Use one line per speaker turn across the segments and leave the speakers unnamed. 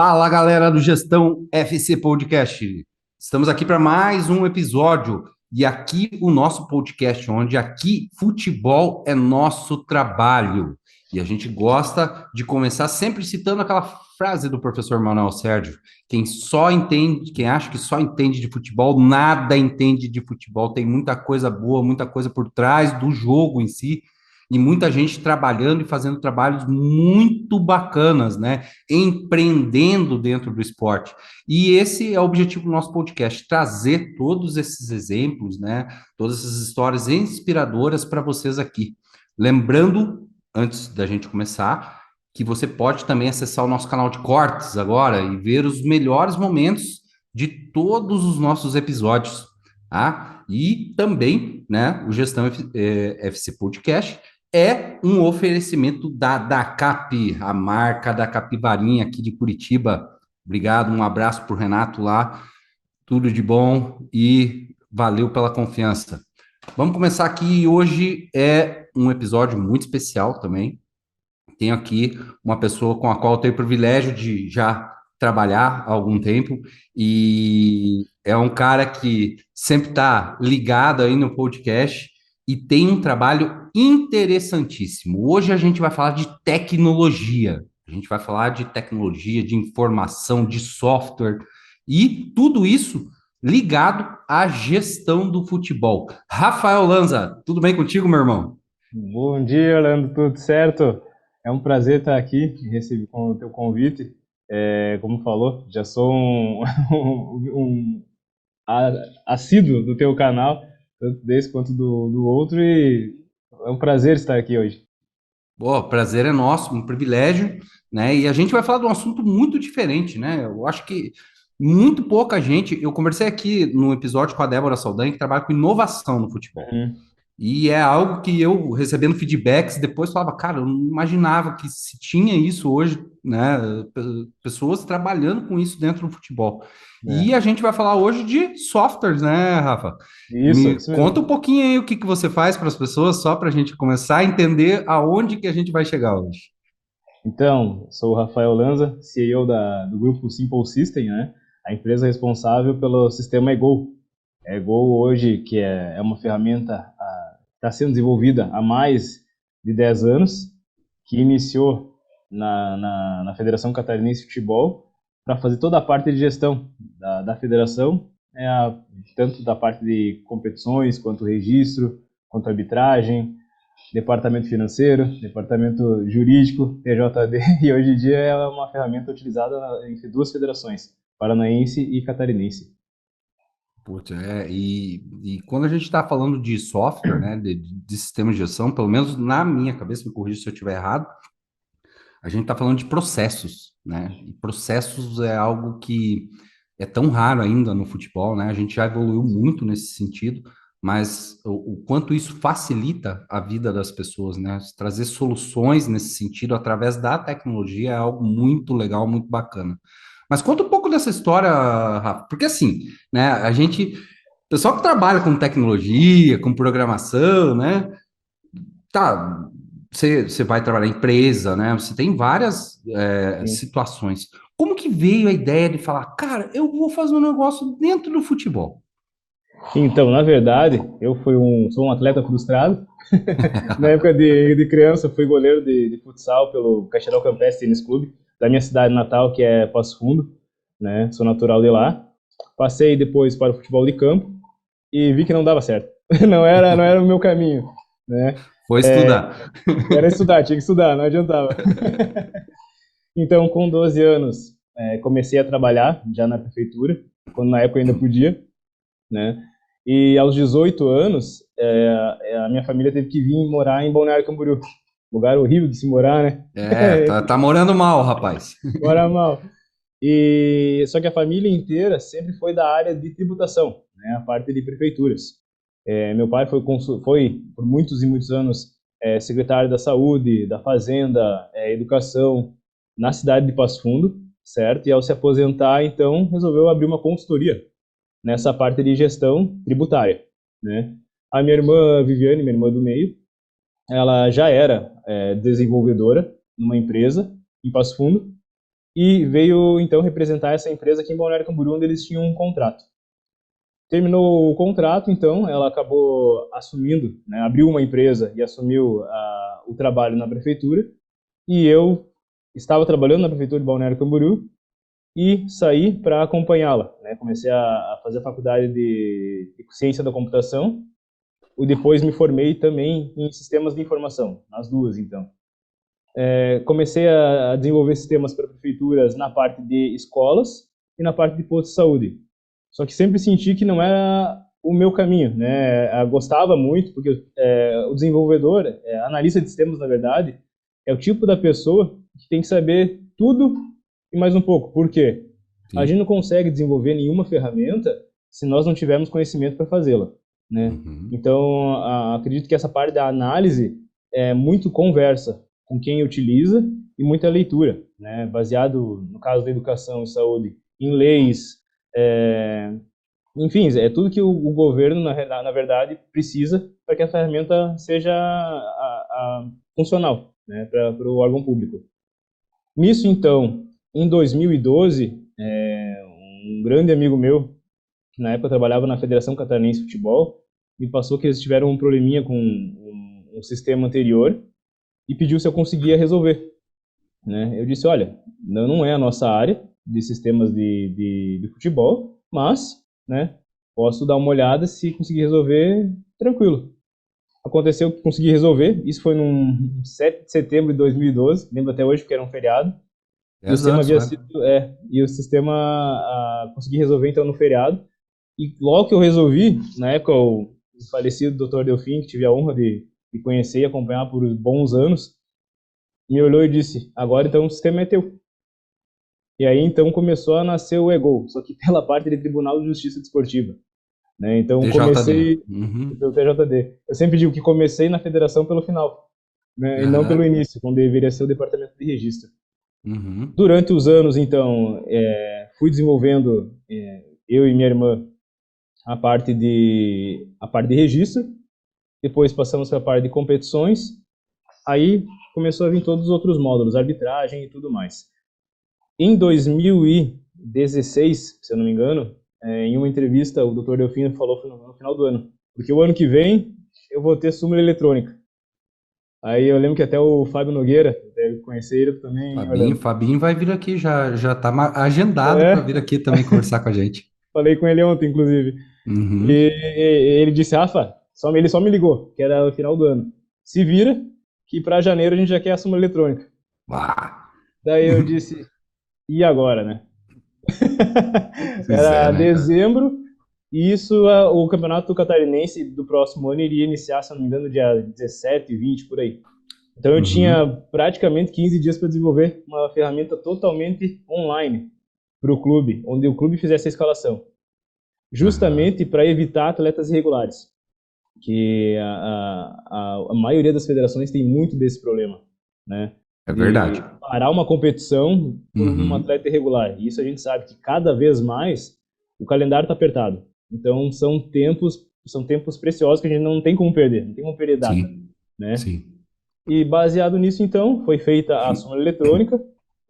Fala, galera do Gestão FC Podcast. Estamos aqui para mais um episódio e aqui o nosso podcast, onde aqui futebol é nosso trabalho. E a gente gosta de começar sempre citando aquela frase do professor Manuel Sérgio: quem só entende, quem acha que só entende de futebol, nada entende de futebol. Tem muita coisa boa, muita coisa por trás do jogo em si. E muita gente trabalhando e fazendo trabalhos muito bacanas, né? Empreendendo dentro do esporte. E esse é o objetivo do nosso podcast, trazer todos esses exemplos, né? Todas essas histórias inspiradoras para vocês aqui. Lembrando, antes da gente começar, que você pode também acessar o nosso canal de cortes agora e ver os melhores momentos de todos os nossos episódios, tá? E também, né, o Gestão FC Podcast é um oferecimento da Cap, a marca da Capivarinha aqui de Curitiba. Obrigado, um abraço para o Renato lá, tudo de bom e valeu pela confiança. Vamos começar aqui. Hoje é um episódio muito especial também. Tenho aqui uma pessoa com a qual eu tenho o privilégio de já trabalhar há algum tempo e é um cara que sempre está ligado aí no podcast e tem um trabalho interessantíssimo. Hoje a gente vai falar de tecnologia. A gente vai falar de tecnologia, de informação, de software e tudo isso ligado à gestão do futebol. Rafael Lanza, tudo bem contigo, meu irmão?
Bom dia, Orlando, tudo certo? É um prazer estar aqui, receber com o teu convite. Como falou, já sou um assíduo do teu canal, tanto desse quanto do outro, e é um prazer estar aqui hoje.
Pô, prazer é nosso, um privilégio, né? E a gente vai falar de um assunto muito diferente, né? Eu acho que muito pouca gente. Eu conversei aqui no episódio com a Débora Saldanha, que trabalha com inovação no futebol.
Uhum.
E é algo que eu, recebendo feedbacks, depois falava, cara, eu não imaginava que se tinha isso hoje, né? Pessoas trabalhando com isso dentro do futebol.
É.
E a gente vai falar hoje de softwares, né, Rafa? Me
Isso
conta
mesmo.
um pouquinho aí o que que você faz para as pessoas, só para a gente começar a entender aonde que a gente vai chegar hoje.
Então, sou o Rafael Lanza, CEO do grupo Simple System, né? A empresa responsável pelo sistema eGo. eGo hoje, que é uma ferramenta está sendo desenvolvida há mais de 10 anos, que iniciou na Federação Catarinense de Futebol para fazer toda a parte de gestão da federação, tanto da parte de competições, quanto registro, quanto arbitragem, departamento financeiro, departamento jurídico, TJD, e hoje em dia é uma ferramenta utilizada entre duas federações, paranaense e catarinense.
Putz, e quando a gente está falando de software, né, de sistema de gestão, pelo menos na minha cabeça, me corrija se eu estiver errado, a gente está falando de processos, né? E processos é algo que é tão raro ainda no futebol, né? A gente já evoluiu muito nesse sentido, mas o quanto isso facilita a vida das pessoas, né? Trazer soluções nesse sentido através da tecnologia é algo muito legal, muito bacana. Mas conta um pouco dessa história, Rafa, porque assim, né? Pessoal que trabalha com tecnologia, com programação, né? Tá, você vai trabalhar em empresa, né? Você tem várias
Sim.
situações. Como que veio a ideia de falar, cara, eu vou fazer um negócio dentro do futebol?
Então, na verdade, sou um atleta frustrado. Na época de criança, fui goleiro de futsal pelo Caixaral Campestre Tênis Clube, da minha cidade natal, que é Passo Fundo, né? Sou natural de lá. Passei depois para o futebol de campo e vi que não dava certo. Não era o meu caminho, né?
Foi estudar.
Era estudar, tinha que estudar, não adiantava. Então, com 12 anos, comecei a trabalhar já na prefeitura, quando na época ainda podia, né? E aos 18 anos, a minha família teve que vir morar em Balneário Camboriú. Lugar horrível de se morar, né?
Tá morando mal, rapaz.
Mora mal. E só que a família inteira sempre foi da área de tributação, né? A parte de prefeituras. Meu pai foi por muitos e muitos anos secretário da Saúde, da Fazenda, Educação na cidade de Passo Fundo, certo? E ao se aposentar, então, resolveu abrir uma consultoria nessa parte de gestão tributária, né? A minha irmã Viviane, minha irmã do meio, ela já era desenvolvedora numa empresa em Passo Fundo e veio então representar essa empresa aqui em Balneário Camboriú, onde eles tinham um contrato. Terminou o contrato, então, ela acabou assumindo, né, abriu uma empresa e assumiu o trabalho na prefeitura, e eu estava trabalhando na prefeitura de Balneário Camboriú e saí para acompanhá-la, né? Comecei a fazer a faculdade de ciência da computação e depois me formei também em sistemas de informação, nas duas, então. Comecei a desenvolver sistemas para prefeituras na parte de escolas e na parte de posto de saúde. Só que sempre senti que não era o meu caminho, né? Eu gostava muito, porque o desenvolvedor, analista de sistemas, na verdade, é o tipo da pessoa que tem que saber tudo e mais um pouco. Por quê?
Sim.
A gente não consegue desenvolver nenhuma ferramenta se nós não tivermos conhecimento para fazê-la, né?
Uhum.
Então, acredito que essa parte da análise é muito conversa com quem utiliza e muita leitura, né? Baseado, no caso da educação e saúde, em leis, enfim, é tudo que o governo, na verdade, precisa para que a ferramenta seja funcional, né, para o órgão público. Nisso, então, em 2012, um grande amigo meu, que na época trabalhava na Federação Catarinense de Futebol, me passou que eles tiveram um probleminha com um sistema anterior e pediu se eu conseguia resolver, né? Eu disse, olha, não é a nossa área de sistemas de futebol, mas, né, posso dar uma olhada, se conseguir resolver, tranquilo. Aconteceu que consegui resolver, isso foi no 7 de setembro de 2012, lembro até hoje porque era um feriado, e o sistema havia sido, e o sistema consegui resolver então no feriado, e logo que eu resolvi, na época o falecido Dr. Delfim, que tive a honra de conhecer e acompanhar por bons anos, me olhou e disse, agora então o sistema é teu. E aí então começou a nascer o EGO, só que pela parte de Tribunal de Justiça Desportiva, né? Então comecei pelo TJD. Eu sempre digo que comecei na federação pelo final, né? E não pelo início, quando deveria ser o departamento de registro.
Uhum.
Durante os anos, então, fui desenvolvendo, eu e minha irmã, a parte de registro, depois passamos para a parte de competições, aí começou a vir todos os outros módulos, arbitragem e tudo mais. Em 2016, se eu não me engano, em uma entrevista, o Dr. Delfino falou no final do ano, porque o ano que vem eu vou ter súmula eletrônica. Aí eu lembro que até o Fábio Nogueira, deve conhecer ele também.
Fabinho vai vir aqui, já tá agendado para vir aqui também conversar com a gente.
Falei com ele ontem, inclusive.
Uhum.
E ele disse, Rafa, ele só me ligou, que era o final do ano. Se vira, que para janeiro a gente já quer a súmula eletrônica. Daí eu disse, e agora, né? Era dezembro, e isso, o campeonato catarinense do próximo ano iria iniciar, se não me engano, dia 17, 20, por aí. Então eu tinha praticamente 15 dias para desenvolver uma ferramenta totalmente online para o clube, onde o clube fizesse a escalação. Justamente para evitar atletas irregulares, que a maioria das federações tem muito desse problema, né?
É verdade.
Parar uma competição por um atleta irregular. E isso a gente sabe que cada vez mais o calendário está apertado. Então são tempos preciosos que a gente não tem como perder, não tem como perder data, né?
Sim.
E baseado nisso, então, foi feita a súmula eletrônica,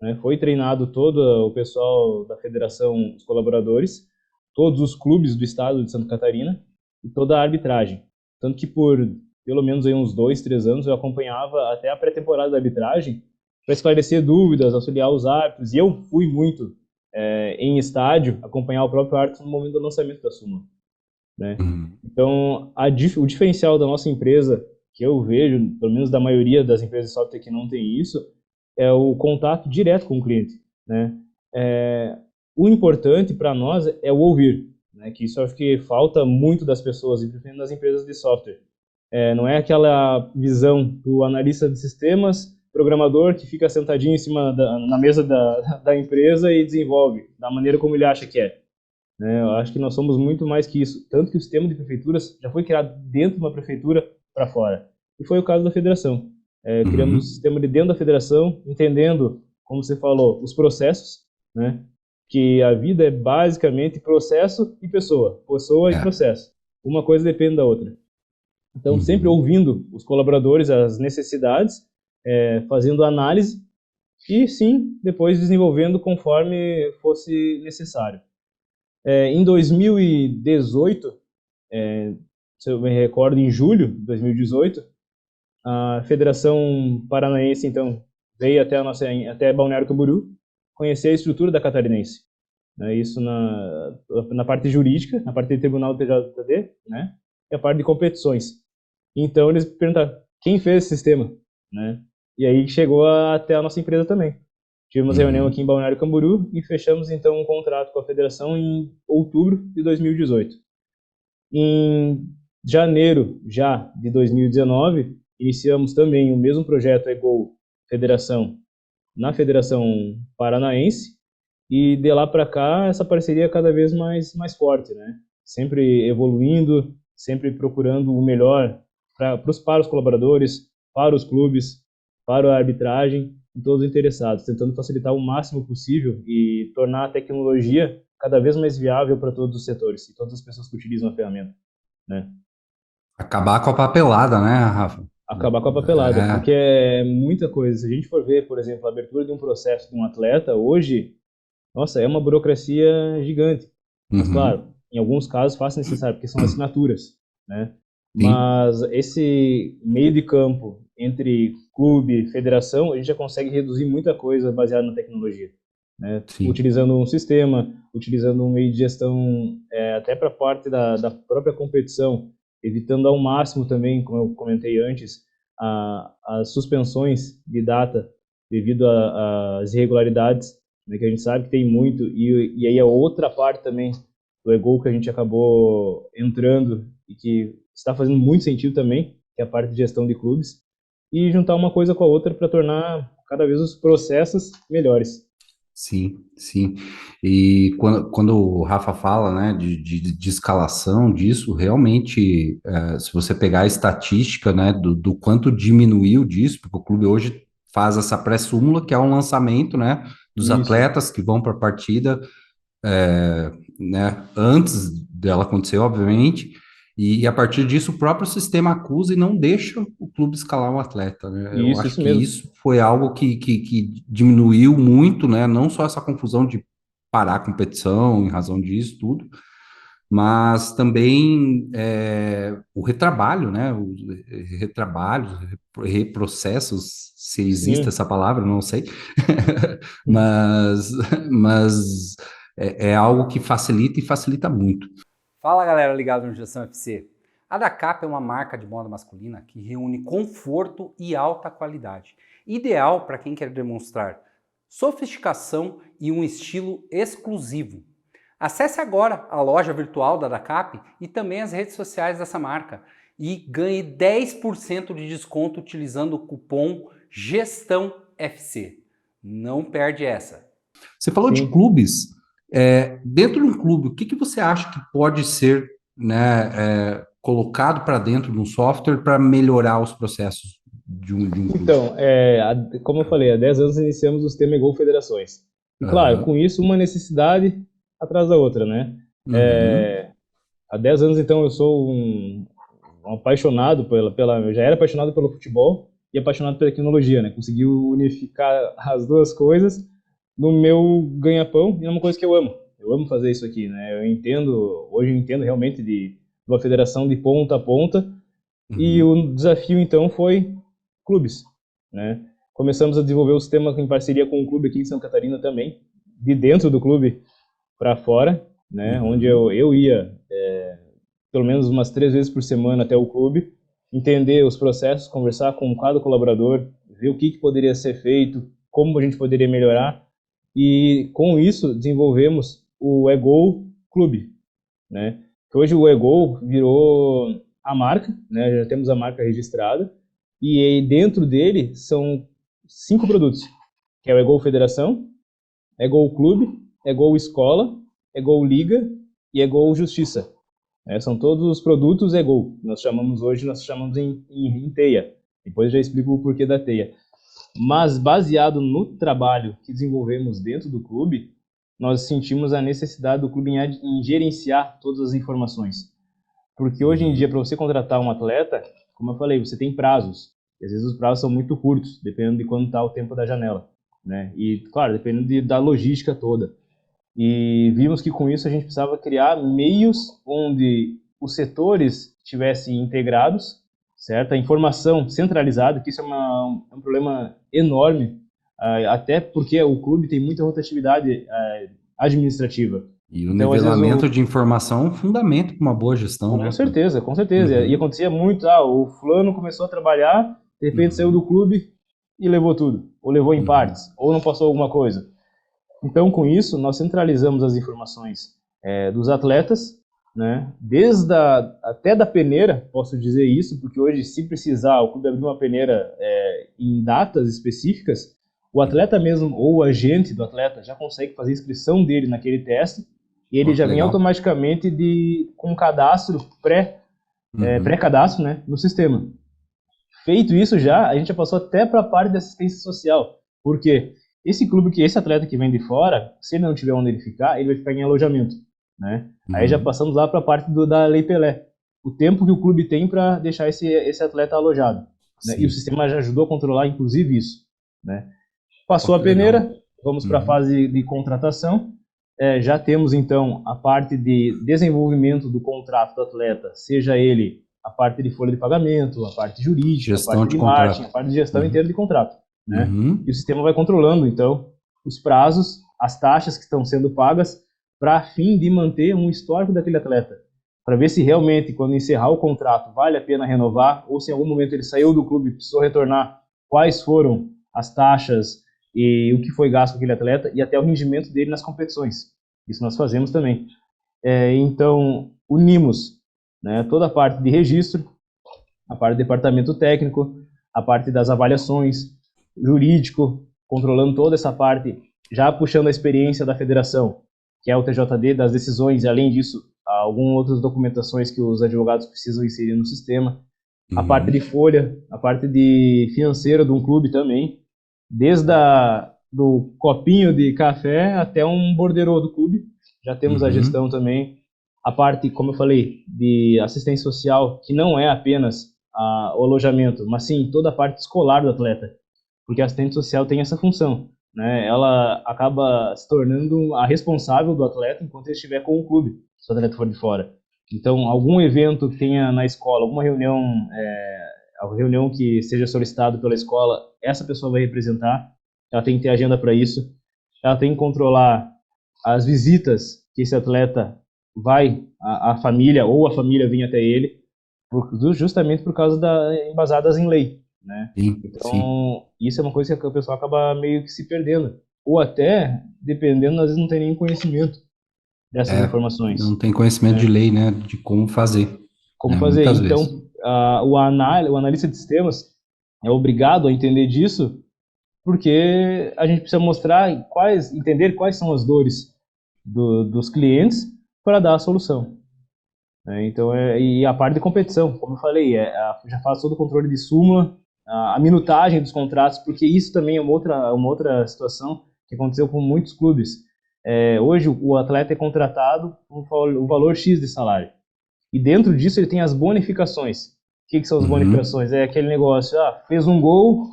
né? Foi treinado todo o pessoal da federação, os colaboradores, todos os clubes do estado de Santa Catarina e toda a arbitragem. Tanto que por pelo menos aí uns 2, 3 anos eu acompanhava até a pré-temporada da arbitragem para esclarecer dúvidas, auxiliar os árbitros, e eu fui muito em estádio acompanhar o próprio árbitro no momento do lançamento da súmula, né? Então, o diferencial da nossa empresa, que eu vejo, pelo menos da maioria das empresas de software que não tem isso, é o contato direto com o cliente, né? O importante para nós é o ouvir, né? Que isso acho que falta muito das pessoas, principalmente nas empresas de software. Não é aquela visão do analista de sistemas, programador que fica sentadinho em cima na mesa da empresa e desenvolve da maneira como ele acha que é. Eu acho que nós somos muito mais que isso. Tanto que o sistema de prefeituras já foi criado dentro de uma prefeitura para fora. E foi o caso da federação. Criamos um sistema de dentro da federação, entendendo, como você falou, os processos, né? Que a vida é basicamente processo e pessoa. Pessoa e processo. Uma coisa depende da outra. Então, sempre ouvindo os colaboradores, as necessidades, fazendo análise e sim, depois desenvolvendo conforme fosse necessário. Em 2018, se eu me recordo, em julho de 2018, a Federação Paranaense, então, veio até Balneário Camboriú conhecer a estrutura da Catarinense. Né, isso na parte jurídica, na parte de tribunal do TJD, né, e a parte de competições. Então, eles perguntaram, quem fez esse sistema? Né? E aí chegou até a nossa empresa também. Tivemos reunião aqui em Balneário Camboriú e fechamos, então, um contrato com a federação em outubro de 2018. Em janeiro já de 2019, iniciamos também o mesmo projeto EGO Federação na Federação Paranaense, e de lá para cá essa parceria é cada vez mais forte, né? Sempre evoluindo, sempre procurando o melhor para os colaboradores, para os clubes, para a arbitragem e todos os interessados, tentando facilitar o máximo possível e tornar a tecnologia cada vez mais viável para todos os setores e todas as pessoas que utilizam a ferramenta, né?
Acabar com a papelada, né, Rafa?
Acabar com a papelada, porque é muita coisa. Se a gente for ver, por exemplo, a abertura de um processo de um atleta, hoje, nossa, é uma burocracia gigante. Mas, claro, em alguns casos faz necessário, porque são assinaturas, né? Mas esse meio de campo entre clube e federação, a gente já consegue reduzir muita coisa baseada na tecnologia, né? Utilizando um sistema, utilizando um meio de gestão até para a parte da própria competição, evitando ao máximo também, como eu comentei antes, as suspensões de data devido às irregularidades, né, que a gente sabe que tem muito, e aí a outra parte também do EGO que a gente acabou entrando e que está fazendo muito sentido também, que é a parte de gestão de clubes, e juntar uma coisa com a outra para tornar cada vez os processos melhores.
Sim, sim. E quando o Rafa fala, né, de escalação disso, realmente, se você pegar a estatística, né, do quanto diminuiu disso, porque o clube hoje faz essa pré-súmula, que é um lançamento, né, dos atletas que vão para a partida, né, antes dela acontecer, obviamente, e a partir disso o próprio sistema acusa e não deixa o clube escalar um atleta, né? Eu acho que isso foi algo que diminuiu muito, né? Não só essa confusão de parar a competição em razão disso tudo, mas também o retrabalho, né? Os retrabalhos, reprocessos, se existe essa palavra, não sei, mas é algo que facilita e facilita muito.
Fala galera ligada no Gestão FC. A Dacap é uma marca de moda masculina que reúne conforto e alta qualidade, ideal para quem quer demonstrar sofisticação e um estilo exclusivo. Acesse agora a loja virtual da Dacap e também as redes sociais dessa marca e ganhe 10% de desconto utilizando o cupom GESTÃOFC. Não perde essa.
Você falou de clubes. Dentro de um clube, o que você acha que pode ser, né, colocado para dentro de um software para melhorar os processos de um clube?
Então, como eu falei, há 10 anos iniciamos o sistema EGO Federações. E claro, com isso, uma necessidade atrás da outra, né? Há 10 anos, então, eu sou um apaixonado eu já era apaixonado pelo futebol e apaixonado pela tecnologia, né? Consegui unificar as duas coisas no meu ganha-pão, e é uma coisa que eu amo. Eu amo fazer isso aqui, né? Hoje eu entendo realmente de uma federação de ponta a ponta, e o desafio, então, foi clubes, né? Começamos a desenvolver o sistema em parceria com um clube aqui em Santa Catarina também, de dentro do clube para fora, né? Onde eu ia pelo menos umas 3 vezes por semana até o clube, entender os processos, conversar com cada colaborador, ver o que poderia ser feito, como a gente poderia melhorar. E com isso desenvolvemos o EGO Clube, né? Hoje o EGO virou a marca, né? Já temos a marca registrada, e aí dentro dele são 5 produtos, que é o EGO Federação, EGO Clube, EGO Escola, EGO Liga e EGO Justiça. São todos os produtos EGO. Nós chamamos em teia. Depois eu já explico o porquê da teia. Mas baseado no trabalho que desenvolvemos dentro do clube, nós sentimos a necessidade do clube em gerenciar todas as informações. Porque hoje em dia, para você contratar um atleta, como eu falei, você tem prazos. E às vezes os prazos são muito curtos, dependendo de quando está o tempo da janela. né? E, claro, dependendo da logística toda. E vimos que com isso a gente precisava criar meios onde os setores estivessem integrados, certo? A informação centralizada, que isso é um problema enorme, até porque o clube tem muita rotatividade administrativa.
E o então, nivelamento de informação é um fundamento para uma boa gestão,
né? Com certeza, com certeza. Uhum. E acontecia muito, o fulano começou a trabalhar, de repente saiu do clube e levou tudo, ou levou em partes, ou não passou alguma coisa. Então, com isso, nós centralizamos as informações dos atletas, né? Até da peneira, posso dizer isso, porque hoje, se precisar, o clube abrir uma peneira em datas específicas, o atleta mesmo, ou o agente do atleta, já consegue fazer a inscrição dele naquele teste, e ele já vem automaticamente com um cadastro pré-cadastro, né, no sistema. Feito isso a gente já passou até para a parte da assistência social, porque esse atleta que vem de fora, se ele não tiver onde ele ficar, ele vai ficar em alojamento, né? Aí já passamos lá para a parte da Lei Pelé, o tempo que o clube tem para deixar esse atleta alojado, né? E o sistema já ajudou a controlar, inclusive, isso, né? Passou a peneira, vamos para a fase de contratação. Já temos, então, a parte de desenvolvimento do contrato do atleta, seja ele a parte de folha de pagamento, a parte jurídica, a parte de marketing, a parte de gestão inteira de contrato, né? E o sistema vai controlando, então, os prazos, as taxas que estão sendo pagas, para fim de manter um histórico daquele atleta, para ver se realmente, quando encerrar o contrato, vale a pena renovar, ou se em algum momento ele saiu do clube e precisou retornar, quais foram as taxas e o que foi gasto com aquele atleta, e até o rendimento dele nas competições. Isso nós fazemos também. Então, unimos, né, toda a parte de registro, a parte do departamento técnico, a parte das avaliações, jurídico, controlando toda essa parte, já puxando a experiência da federação, que é o TJD, das decisões, e além disso, algumas outras documentações que os advogados precisam inserir no sistema, a parte de folha, a parte de financeira de um clube também, desde do copinho de café até um borderô do clube, já temos a gestão também, a parte, como eu falei, de assistência social, que não é apenas o alojamento, mas sim toda a parte escolar do atleta, porque a assistente social tem essa função, né? Ela acaba se tornando a responsável do atleta enquanto ele estiver com o clube, se o atleta for de fora. Então, algum evento que tenha na escola, alguma reunião, a reunião que seja solicitado pela escola, essa pessoa vai representar, ela tem que ter agenda para isso, ela tem que controlar as visitas que esse atleta vai, a família ou a família vem até ele, justamente por causa embasadas em lei, né? Então, isso é uma coisa que o pessoal acaba meio que se perdendo, ou até, dependendo, às vezes não tem nem conhecimento dessas informações.
Não tem conhecimento de lei, né, de como fazer.
Como fazer. Então, o analista de sistemas é obrigado a entender disso, porque a gente precisa entender quais são as dores dos clientes para dar a solução. Então, e a parte de competição, como eu falei, já faz todo o controle de súmula, a minutagem dos contratos, porque isso também é uma outra situação que aconteceu com muitos clubes. Hoje o atleta é contratado com o valor X de salário, e dentro disso ele tem as bonificações. O que são as bonificações? É aquele negócio, fez um gol,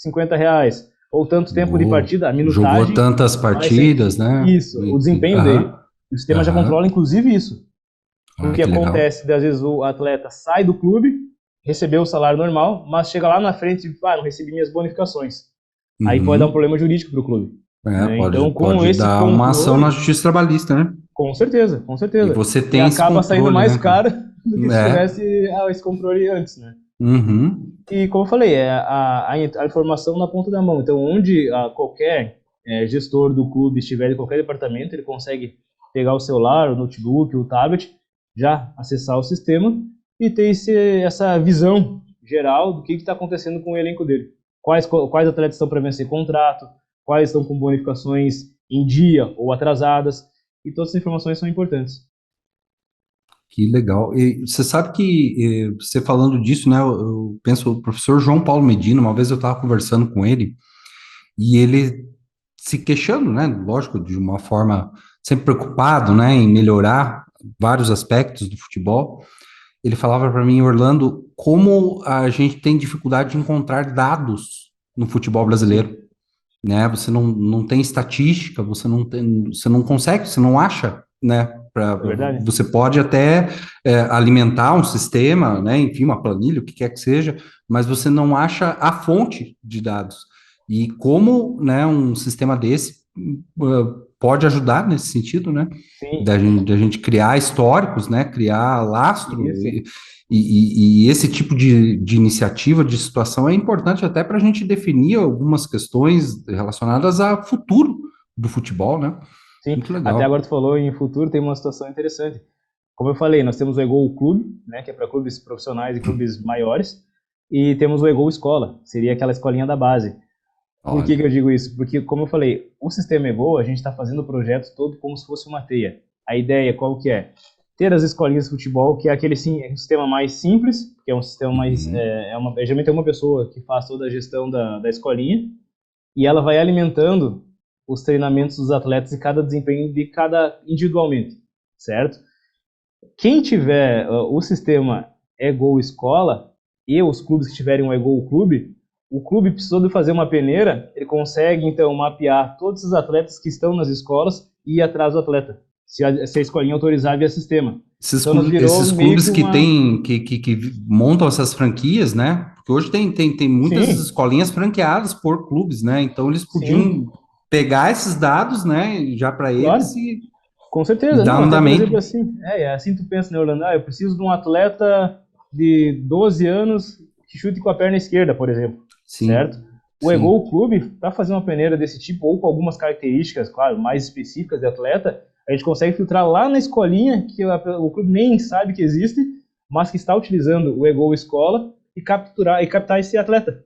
R$50, ou tanto tempo de partida, a minutagem...
Jogou tantas partidas, né?
Isso, o desempenho dele. O sistema já controla, inclusive, isso. O que acontece, às vezes o atleta sai do clube, recebeu o salário normal, mas chega lá na frente e não recebi minhas bonificações. Aí pode dar um problema jurídico para o clube.
Pode dar uma ação na justiça trabalhista, né?
Com certeza, com certeza.
E você tem
esse acaba
controle,
saindo mais caro do que se tivesse esse controle antes, né? E como eu falei, a informação na ponta da mão. Então, onde qualquer gestor do clube estiver em qualquer departamento, ele consegue pegar o celular, o notebook, o tablet, já acessar o sistema e ter essa visão geral do que está acontecendo com o elenco dele. Quais atletas estão para vencer contrato, quais estão com bonificações em dia ou atrasadas, e todas as informações são importantes.
Que legal. E você sabe que, você falando disso, né, eu penso, o professor João Paulo Medina, uma vez eu estava conversando com ele, e ele se queixando, né, lógico, de uma forma sempre preocupado, né, em melhorar vários aspectos do futebol. Ele falava para mim, Orlando, como a gente tem dificuldade de encontrar dados no futebol brasileiro. né? Você não tem estatística, você não consegue, você não acha, né?
É verdade?
Você pode até alimentar um sistema, né? Enfim, uma planilha, o que quer que seja, mas você não acha a fonte de dados. E como, né, um sistema desse pode ajudar nesse sentido, né?
Sim,
Da gente criar históricos, né? Criar lastro
isso.
e esse tipo de iniciativa, de situação é importante até para a gente definir algumas questões relacionadas ao futuro do futebol, né?
Sim,
Muito
até
legal.
agora tu falou em futuro, tem uma situação interessante. Como eu falei, nós temos o Egol Clube, né, que é para clubes profissionais e clubes maiores, e temos o Egol Escola, que seria aquela escolinha da base. Por que
Olha,
eu digo isso? Porque, como eu falei, o sistema Egol, a gente está fazendo o projeto todo como se fosse uma teia. A ideia qual que é? Ter as escolinhas de futebol, que é aquele sim, é um sistema mais simples, que é um sistema mais...
uhum.
geralmente é uma pessoa que faz toda a gestão da escolinha, e ela vai alimentando os treinamentos dos atletas e cada desempenho de cada individualmente, certo? Quem tiver o sistema Egol Escola e os clubes que tiverem um Egol Clube, o clube precisou de fazer uma peneira, ele consegue então mapear todos os atletas que estão nas escolas e ir atrás do atleta, se a escolinha autorizar via sistema. Então nos virou
Esses
meio
clubes
que
que
uma...
tem, que montam essas franquias, né? Porque hoje tem muitas
Sim,
escolinhas franqueadas por clubes, né? Então eles
sim,
podiam pegar esses dados, né, já para eles
claro. Com
e
certeza,
dar
não, até por
andamento.
exemplo assim, é assim tu pensa, né, Orlando? Eu preciso de um atleta de 12 anos que chute com a perna esquerda, por exemplo, certo?
Sim,
O
sim.
Egol Clube, para fazer uma peneira desse tipo, ou com algumas características, claro, mais específicas de atleta, a gente consegue filtrar lá na escolinha, que o clube nem sabe que existe, mas que está utilizando o Egol Escola e captar esse atleta,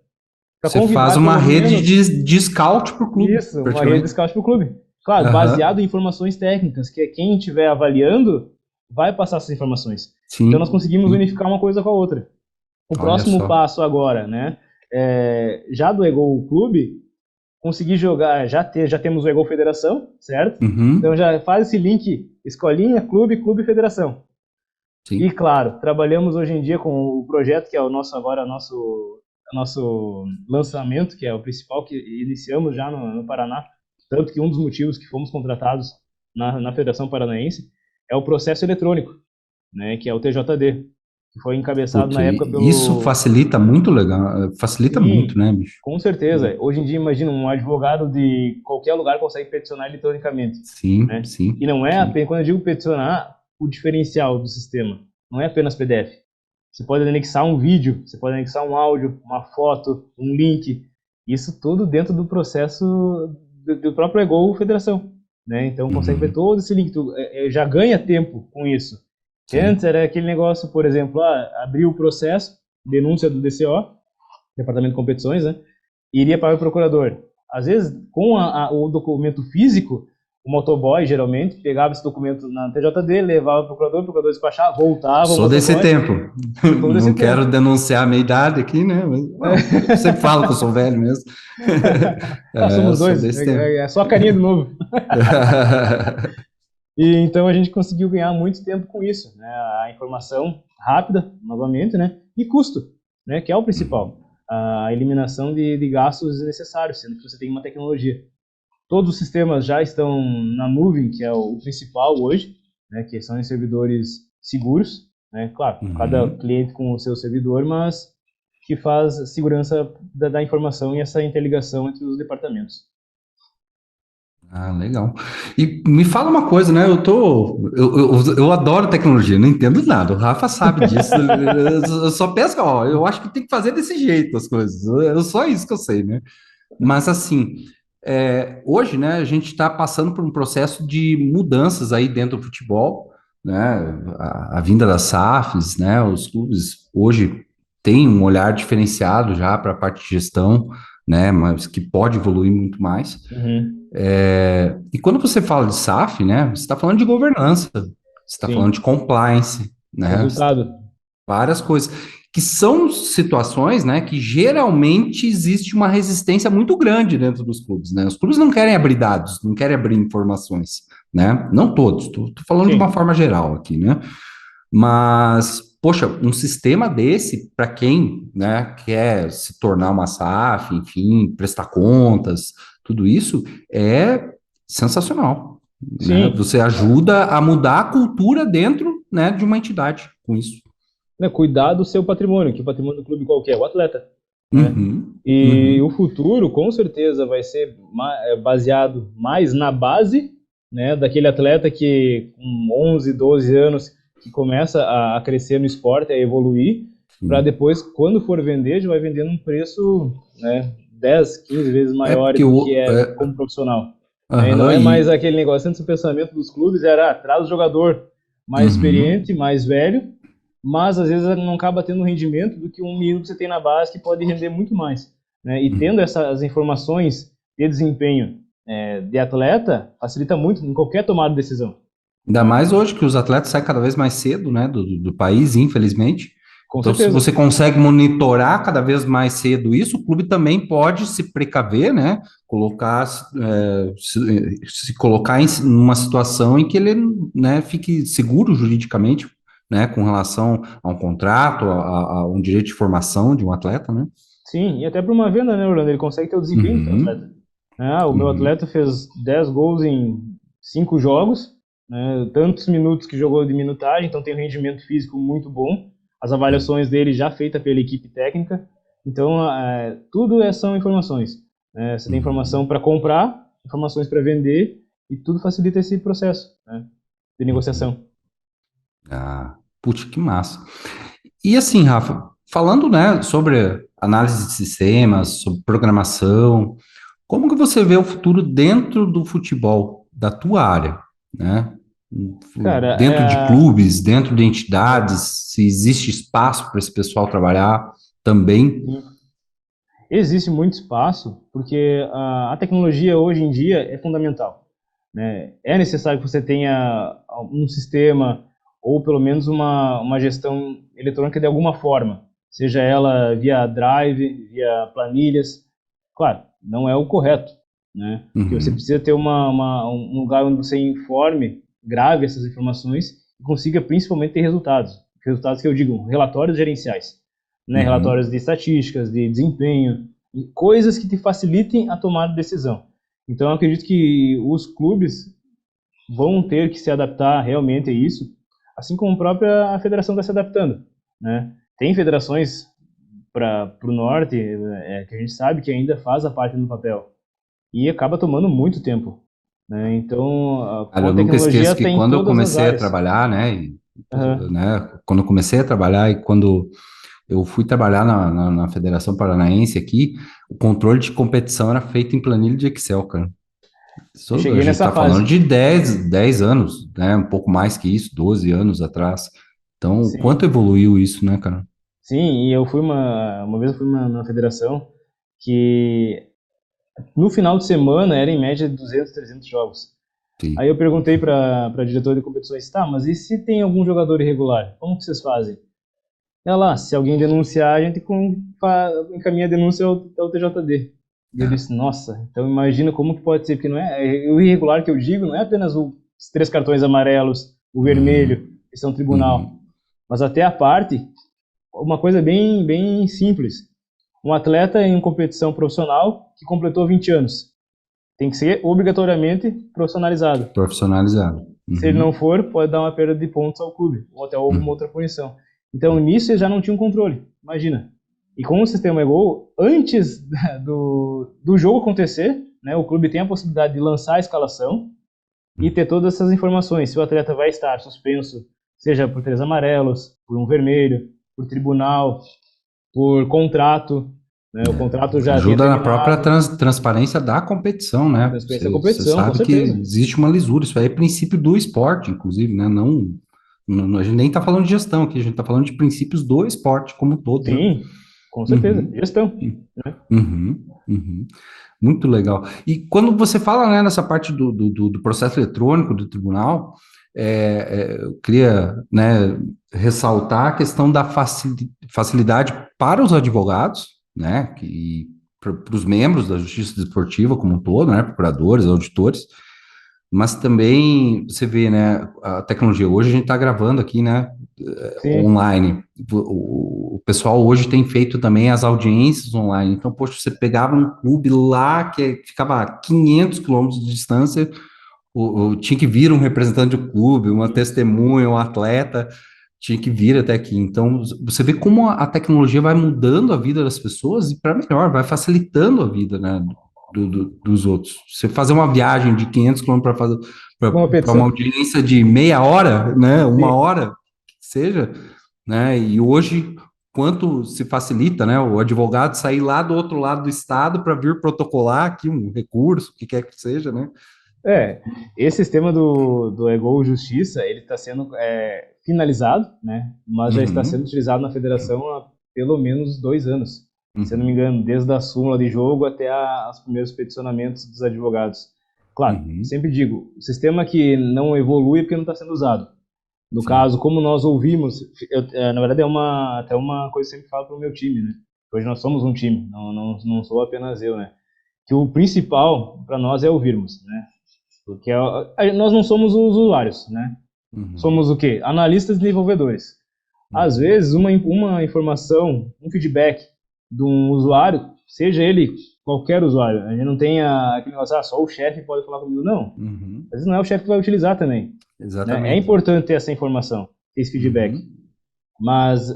para
Você faz
convidar
uma
pelo
rede
menos
de scout para o clube,
isso, uma rede de
praticamente.
scout para o clube. Claro, baseado
Aham,
em informações técnicas, que quem estiver avaliando vai passar essas informações. Então nós
sim,
conseguimos
sim.
unificar uma coisa com a outra. O
Olha
próximo
só.
passo agora, né? Já do Egol Clube, conseguir jogar, já temos o Egol Federação, certo? Então
Uhum,
já faz esse link escolinha, clube, clube, federação. E
sim.
claro, trabalhamos hoje em dia com o projeto que é o nosso agora nosso lançamento, que é o principal que iniciamos já no Paraná, tanto que um dos motivos que fomos contratados na Federação Paranaense é o processo eletrônico, né, que é o TJD, que foi encabeçado
Putz,
na época
isso
pelo...
facilita muito legal, facilita muito,
Sim,
né, bicho?
com certeza. Hoje em dia, imagina, um advogado de qualquer lugar consegue peticionar eletronicamente,
Sim,
né? E
sim,
não é
sim.
apenas, quando eu digo peticionar, o diferencial do sistema, não é apenas PDF. Você pode anexar um vídeo, você pode anexar um áudio, uma foto, um link, isso tudo dentro do processo do próprio Egol Federação, né? Então consegue ver
Uhum,
todo esse link, já ganha tempo com isso. Que antes
sim.
era aquele negócio, por exemplo, abrir o processo, denúncia do DCO, Departamento de Competições, né? E iria para o procurador. Às vezes, com o documento físico, o motoboy, geralmente, pegava esse documento na TJD, levava para o procurador despachava, voltava o
Sou desse
motoboy,
tempo.
todo esse
Não quero
tempo.
denunciar a minha idade aqui, né? Mas, bom, eu sempre falo que eu sou velho mesmo.
Somos
Sou
dois,
desse tempo.
é só a carinha de novo. E então a gente conseguiu ganhar muito tempo com isso, né? A informação rápida, novamente, né? E custo, né? Que é o principal. A eliminação de gastos desnecessários, sendo que você tem uma tecnologia. Todos os sistemas já estão na nuvem, que é o principal hoje, né? Que são em servidores seguros, né? Claro, cada
Uhum.
cliente com o seu servidor, mas que faz segurança da informação e essa interligação entre os departamentos.
Ah, legal. E me fala uma coisa, né? Eu adoro tecnologia, não entendo nada. O Rafa sabe disso. Eu só penso, ó, eu acho que tem que fazer desse jeito as coisas. Só isso que eu sei, né? Mas assim, hoje, né, a gente está passando por um processo de mudanças aí dentro do futebol, né? A vinda das SAFs, né? Os clubes hoje têm um olhar diferenciado já para a parte de gestão, né? Mas que pode evoluir muito mais.
Uhum.
E quando você fala de SAF, né, você está falando de governança, você está falando de
Sim,
compliance, né,
resultado.
várias coisas, que são situações, né, que geralmente existe uma resistência muito grande dentro dos clubes, né, os clubes não querem abrir dados, não querem abrir informações, né, não todos, tô falando de uma
Sim,
forma geral aqui, né, mas, poxa, um sistema desse, para quem, né, quer se tornar uma SAF, enfim, prestar contas, tudo isso é sensacional, né?
Sim,
Você ajuda a mudar a cultura dentro, né, de uma entidade com isso.
né, cuidar do seu patrimônio, que o patrimônio do clube qualquer, o atleta, né?
Uhum,
E o
uhum,
futuro, com certeza, vai ser baseado mais na base, né, daquele atleta que com 11, 12 anos que começa a crescer no esporte, a evoluir, para
sim.
depois, quando for vender, já vai vender num preço, né, 10, 15 vezes
É
maior
porque
do que
o.
é como profissional. Né? E não
Aham,
é mais aquele negócio, antes o pensamento dos clubes era, traz o jogador mais
uhum,
experiente, mais velho, mas às vezes não acaba tendo o rendimento do que um menino que você tem na base que pode render muito mais. Né? E
uhum.
tendo essas informações de desempenho de atleta, facilita muito em qualquer tomada de decisão.
Ainda
Né?
mais hoje que os atletas saem cada vez mais cedo, né, do país, infelizmente.
Com
Então, se
certeza.
você consegue monitorar cada vez mais cedo isso, o clube também pode se precaver, né? Colocar, se colocar em uma situação em que ele, né, fique seguro juridicamente, né, com relação a um contrato, a um direito de formação de um atleta, né?
Sim, e até para uma venda, né, Orlando? Ele consegue ter o desempenho do teu atleta.
Uhum,
O meu
uhum,
atleta fez 10 gols em 5 jogos, né, tantos minutos que jogou de minutagem, então tem um rendimento físico muito bom. As avaliações dele já feitas pela equipe técnica. Então, tudo são informações. Né? Você tem informação
uhum.
para comprar, informações para vender, e tudo facilita esse processo, né, de
Uhum.
negociação.
Ah, putz, que massa. E assim, Rafa, falando, né, sobre análise de sistemas, sobre programação, como que você vê o futuro dentro do futebol, da tua área, né?
Cara,
Dentro de clubes, dentro de entidades, se existe espaço para esse pessoal trabalhar também?
existe muito espaço, porque a tecnologia hoje em dia é fundamental. Né? É necessário que você tenha um sistema ou pelo menos uma gestão eletrônica de alguma forma, seja ela via Drive, via planilhas. Claro, não é o correto, né? Porque você
Uhum,
precisa ter um lugar onde você informe, grave essas informações e consiga principalmente ter resultados. Resultados que eu digo, relatórios gerenciais, né? Relatórios
uhum.
de estatísticas, de desempenho, e coisas que te facilitem a tomada de decisão. Então, eu acredito que os clubes vão ter que se adaptar realmente a isso, assim como a própria federação está se adaptando, né? Tem federações para o norte que a gente sabe que ainda faz a parte no papel e acaba tomando muito tempo, né? Então,
Cara,
com a
eu nunca
tecnologia
esqueço que
tem em
quando eu
todas as
comecei a
áreas.
trabalhar,
Uhum.
quando eu comecei a trabalhar e quando eu fui trabalhar na Federação Paranaense aqui, o controle de competição era feito em planilha de Excel, cara.
Eu
A
cheguei
gente
nessa
está falando
fase.
de dez anos, né? Um pouco mais que isso, 12 anos atrás. Então, o quanto
Sim,
evoluiu isso, né, cara?
sim, e eu fui uma vez eu fui numa federação que no final de semana era em média 200, 300 jogos. Aí
Sim.
eu perguntei para diretor de competições, tá, mas e se tem algum jogador irregular? Como que vocês fazem? Ela, se alguém denunciar, a gente encaminha a denúncia ao TJD. E eu
É.
disse, nossa, então imagina como que pode ser, porque não o irregular que eu digo não é apenas os 3 cartões amarelos, o vermelho,
Uhum,
isso é um tribunal,
uhum,
mas até a parte, uma coisa bem, bem simples. Um atleta em competição profissional que completou 20 anos tem que ser obrigatoriamente profissionalizado.
profissionalizado.
Se ele não
Uhum,
for, pode dar uma perda de pontos ao clube, ou até alguma
uhum,
outra punição. Então, nisso eles já não tinham controle, imagina. E com o sistema e-gol, antes do jogo acontecer, né, o clube tem a possibilidade de lançar a escalação e ter todas essas informações. Se o atleta vai estar suspenso, seja por 3 amarelos, por um vermelho, por tribunal, por contrato, né, o contrato já tinha
ajuda na própria
terminado,
transparência da competição, né?
transferência da
Você
competição, com
sabe que
certeza.
existe uma lisura, isso aí é princípio do esporte, inclusive, né? A gente nem está falando de gestão aqui, a gente está falando de princípios do esporte como um todo, né?
Sim, com certeza.
Uhum,
Gestão. Né?
uhum, uhum. Muito legal. E quando você fala, né, nessa parte do processo eletrônico do tribunal, eu queria, né, ressaltar a questão da facilidade para os advogados, né, que para os membros da Justiça Desportiva como um todo, né, procuradores, auditores, mas também você vê, né, a tecnologia. Hoje a gente está gravando aqui, né,
Sim.
online. O pessoal hoje tem feito também as audiências online. Então, poxa, você pegava um clube lá que ficava a 500 quilômetros de distância, tinha que vir um representante do clube, uma testemunha, um atleta, tinha que vir até aqui. Então, você vê como a tecnologia vai mudando a vida das pessoas e para melhor, vai facilitando a vida, né, dos outros. Você fazer uma viagem de 500 quilômetros para fazer
Uma
para uma
petição.
audiência de meia hora, né,
Sim.
uma hora, que seja, né, e hoje quanto se facilita, né, o advogado sair lá do outro lado do estado para vir protocolar aqui um recurso, o que quer que seja, né?
Esse sistema do Ego Justiça, ele está sendo finalizado, né? Mas já está
Uhum.
sendo utilizado na federação há pelo menos 2 anos.
Uhum.
Se eu não me engano, desde a súmula de jogo até os primeiros peticionamentos dos advogados. Claro, sempre digo, o sistema que não evolui é porque não está sendo usado. No
Sim.
caso, como nós ouvimos, na verdade até uma coisa que eu sempre falo para o meu time, né? Hoje nós somos um time, não sou apenas eu, né? Que o principal para nós é ouvirmos, né? Porque nós não somos os usuários, né?
Uhum.
Somos o quê? Analistas e desenvolvedores. Às vezes, uma informação, um feedback de um usuário, seja ele qualquer usuário, a gente não tem aquele negócio, só o chefe pode falar comigo, não.
Uhum.
Às vezes não é o chefe que vai utilizar também.
Exatamente.
Né? É importante ter essa informação, ter esse feedback. Mas,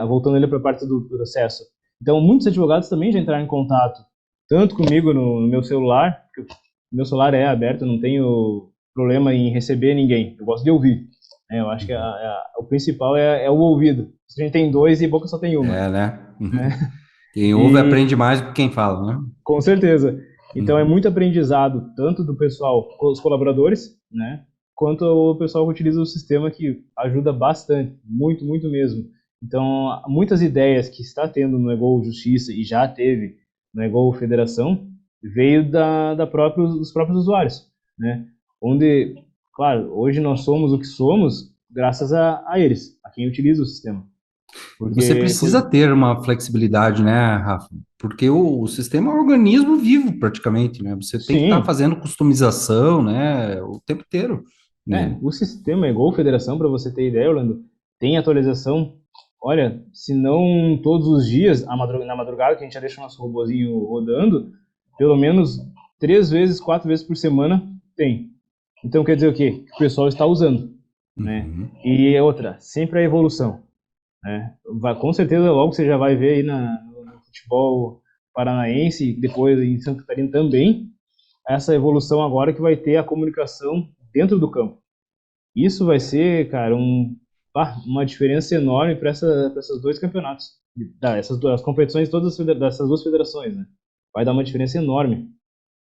voltando ali para a parte do processo, então muitos advogados também já entraram em contato, tanto comigo no meu celular, porque meu celular é aberto, eu não tenho problema em receber ninguém, eu gosto de ouvir. Eu acho que o principal é o ouvido. A gente tem 2 e boca só tem uma.
Né? Quem ouve aprende mais do que quem fala, né?
Com certeza. Então é muito aprendizado, tanto do pessoal, os colaboradores, né? Quanto o pessoal que utiliza o sistema, que ajuda bastante, muito, muito mesmo. Então, muitas ideias que está tendo no Ego Justiça e já teve no Ego Federação veio dos próprios usuários, né? Onde, claro, hoje nós somos o que somos graças a eles, a quem utiliza o sistema. Porque,
você precisa ter uma flexibilidade, né, Rafa? Porque o sistema é um organismo vivo, praticamente, né? Você tem que estar fazendo customização, né, o tempo inteiro.
O sistema Ego Federação, para você ter ideia, Orlando, tem atualização, olha, se não todos os dias, na madrugada que a gente já deixa o nosso robozinho rodando, pelo menos 3 vezes, 4 vezes por semana tem. Então quer dizer o quê? Que o pessoal está usando, né? E outra, sempre a evolução, né? Com certeza logo você já vai ver aí no futebol paranaense, depois em Santa Catarina também, essa evolução agora que vai ter a comunicação dentro do campo. Isso vai ser, cara, uma diferença enorme para esses 2 campeonatos, as competições todas dessas 2 federações, né? Vai dar uma diferença enorme,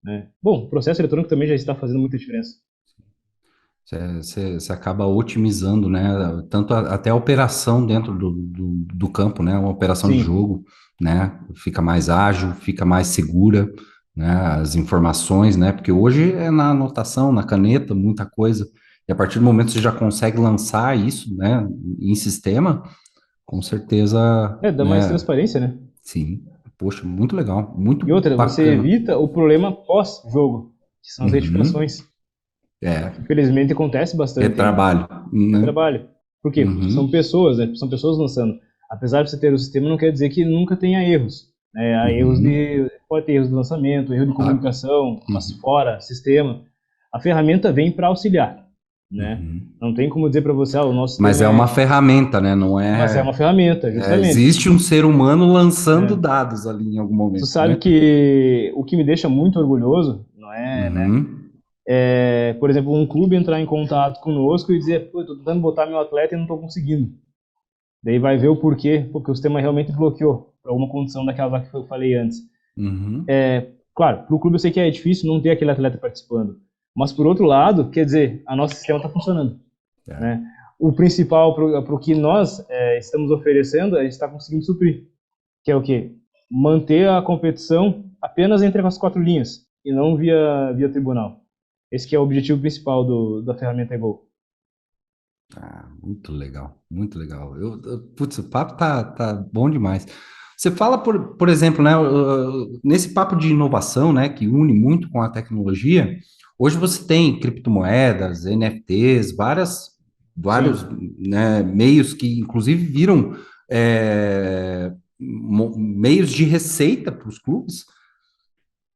né? Bom, o processo eletrônico também já está fazendo muita diferença.
Você acaba otimizando, né? Tanto até a operação dentro do campo, né? Uma operação de jogo, né? Fica mais ágil, fica mais segura, né? As informações, né? Porque hoje é na anotação, na caneta, muita coisa. E a partir do momento que você já consegue lançar isso, né? Em sistema, com certeza.
Dá mais transparência, né?
Sim. Poxa, muito legal, muito
E outra,
bacana.
você evita o problema pós-jogo, que são as retificações. Infelizmente acontece bastante.
É trabalho.
É trabalho. Por quê? Porque são pessoas, né? São pessoas lançando. Apesar de você ter o sistema, não quer dizer que nunca tenha erros. Né? Há erros pode ter erros de lançamento, erro de comunicação, mas fora sistema. A ferramenta vem para auxiliar. Né? Não tem como dizer para você, o nosso
Mas é uma ferramenta, né? Não é.
Mas é uma ferramenta, justamente.
Existe um ser humano lançando dados ali em algum momento.
Você sabe que o que me deixa muito orgulhoso, não é, né? Por exemplo, um clube entrar em contato conosco e dizer, pô, eu tô tentando botar meu atleta e não tô conseguindo. Daí vai ver o porquê, porque o sistema realmente bloqueou por alguma condição daquela lá que eu falei antes. Claro, pro clube eu sei que é difícil não ter aquele atleta participando. Mas, por outro lado, quer dizer, a nosso sistema está funcionando. Né? O principal para o que nós estamos oferecendo, a gente está conseguindo suprir. Que é o quê? Manter a competição apenas entre as 4 linhas, e não via tribunal. Esse que é o objetivo principal da ferramenta Ego.
Muito legal, muito legal. Putz, o papo tá bom demais. Você fala, por exemplo, né, nesse papo de inovação, né, que une muito com a tecnologia. Hoje você tem criptomoedas, NFTs, várias vários, né, meios que, inclusive, viram meios de receita para os clubes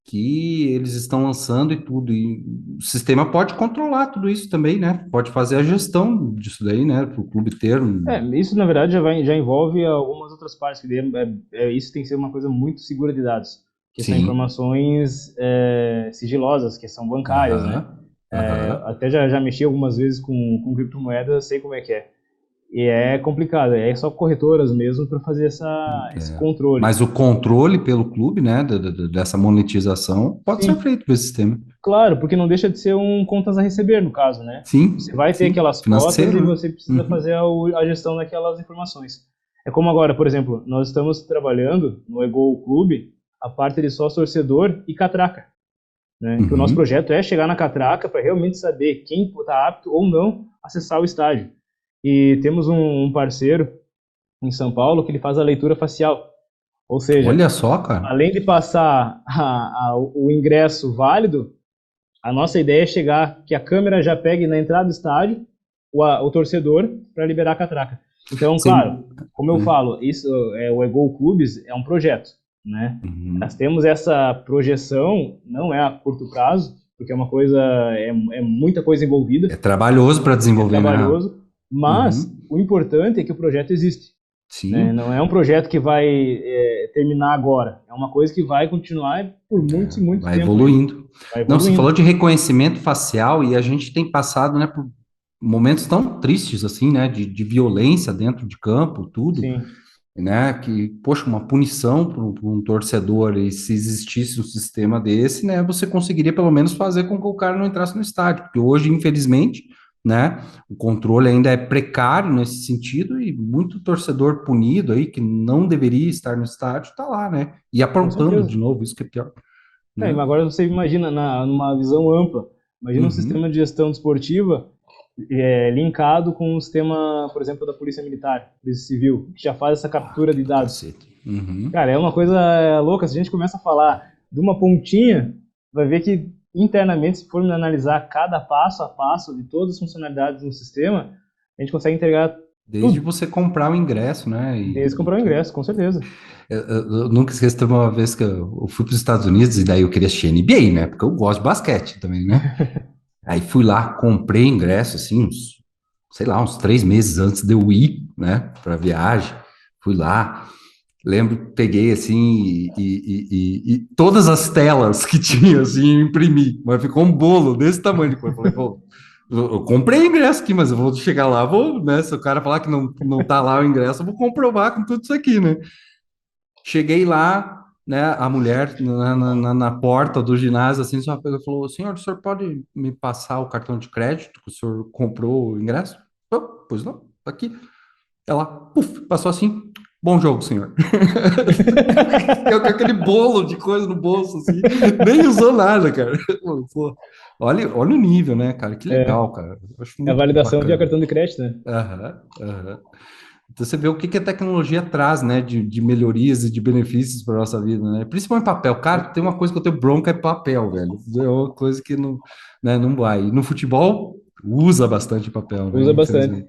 que eles estão lançando e tudo. E o sistema pode controlar tudo isso também, né? Pode fazer a gestão disso daí, né? Para o clube ter
Isso na verdade já envolve algumas outras partes, que isso tem que ser uma coisa muito segura de dados, que são
Sim.
informações sigilosas, que são bancárias, né? Até já mexi algumas vezes com criptomoedas, sei como é que é. E é complicado, é só corretoras mesmo para fazer esse controle.
Mas o controle pelo clube, né, dessa monetização, pode ser feito pelo sistema.
Claro, porque não deixa de ser um contas a receber, no caso, né?
Sim.
Você vai ter aquelas cotas e você precisa fazer a gestão daquelas informações. É como agora, por exemplo, nós estamos trabalhando no Egol Clube a parte de sócio torcedor e catraca. Né? Que o nosso projeto é chegar na catraca para realmente saber quem está apto ou não a acessar o estádio. E temos um parceiro em São Paulo que ele faz a leitura facial. Ou seja,
olha só, cara,
além de passar o ingresso válido, a nossa ideia é chegar, que a câmera já pegue na entrada do estádio o torcedor para liberar a catraca. Então, claro, como eu falo, isso o Egol Clubes é um projeto, né? Nós temos essa projeção, não é a curto prazo, porque é uma coisa, é muita coisa envolvida.
É trabalhoso para desenvolver,
trabalhoso, né? Mas o importante é que o projeto existe.
Sim.
Né? Não é um projeto que vai terminar agora. É uma coisa que vai continuar por muito tempo.
Vai evoluindo. Não, você falou de reconhecimento facial e a gente tem passado, né, por momentos tão tristes assim, né, de violência dentro de campo, tudo.
Sim.
Né, que, poxa, uma punição para um torcedor, e se existisse um sistema desse, né, você conseguiria pelo menos fazer com que o cara não entrasse no estádio, porque hoje, infelizmente, né, o controle ainda é precário nesse sentido, e muito torcedor punido aí, que não deveria estar no estádio, tá lá, né, e aprontando de novo, isso que é pior.
Né? Agora você imagina, numa visão ampla, imagina um sistema de gestão desportiva linkado com um sistema, por exemplo, da Polícia Militar, Polícia Civil, que já faz essa captura de dados. Cara, é uma coisa louca. Se a gente começa a falar de uma pontinha, vai ver que internamente, se formos analisar cada passo a passo de todas as funcionalidades do sistema, a gente consegue entregar
desde você comprar o ingresso, né?
Desde comprar o ingresso, com certeza.
Eu nunca esqueço de uma vez que eu fui para os Estados Unidos e daí eu queria assistir NBA, né? Porque eu gosto de basquete também, né? Aí fui lá, comprei ingresso, assim, uns 3 meses antes de eu ir, né, para viagem. Fui lá, lembro, peguei, assim, e todas as telas que tinha, assim, imprimi. Mas ficou um bolo desse tamanho. Depois eu falei, pô, eu comprei ingresso aqui, mas eu vou chegar lá, né, se o cara falar que não tá lá o ingresso, eu vou comprovar com tudo isso aqui, né. Cheguei lá, né, a mulher na porta do ginásio, assim, só pegou e falou, o senhor pode me passar o cartão de crédito que o senhor comprou o ingresso? Eu, pois não, tá aqui. Ela, passou assim, bom jogo, senhor. Eu com aquele bolo de coisa no bolso, assim, nem usou nada, cara. Pô, olha o nível, né, cara, que legal, cara. Eu acho muito
a validação
bacana.
via cartão de crédito, né?
Então você vê o que a tecnologia traz, né, de melhorias e de benefícios para nossa vida, né? Principalmente papel. Cara, tem uma coisa que eu tenho bronca, é papel, velho. É uma coisa que não, né, não vai. E no futebol, usa bastante papel, né?
Usa bastante.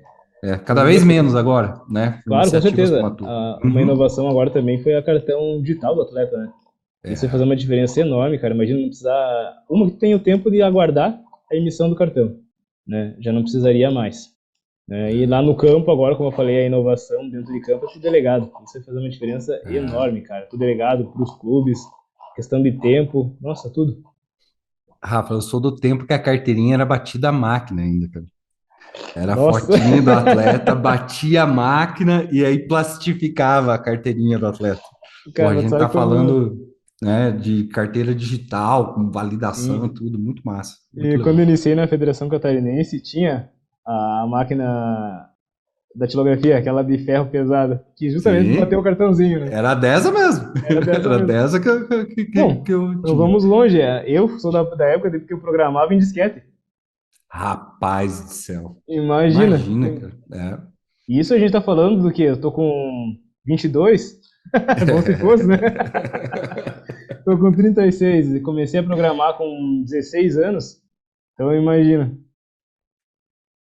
Cada vez menos agora, né?
Claro, com certeza. Uma inovação agora também foi a cartão digital do atleta, né? Isso vai fazer uma diferença enorme, cara. Imagina não precisar... Uma que tem o tempo de aguardar a emissão do cartão, né? Já não precisaria mais. E lá no campo, agora, como eu falei, a inovação dentro de campo é pro delegado. Isso vai fazer uma diferença enorme, cara. Pro delegado, pros clubes, questão de tempo, nossa, tudo.
Rafa, eu sou do tempo que a carteirinha era batida à máquina ainda, cara. Era a fotinha do atleta, batia a máquina e aí plastificava a carteirinha do atleta. Cara, a gente tá falando, né, de carteira digital, com validação e tudo, muito massa. Muito
legal. Quando eu iniciei na Federação Catarinense, tinha a máquina da tilografia, aquela de ferro pesada, que justamente bateu o cartãozinho, né?
Era dessa mesmo. Era dessa que eu tinha.
Não vamos longe. Eu sou da época que eu programava em disquete.
Rapaz do céu.
Imagina,
cara.
Isso a gente tá falando do quê? Eu tô com 22? Bom se fosse, né? Tô com 36 e comecei a programar com 16 anos. Então imagina.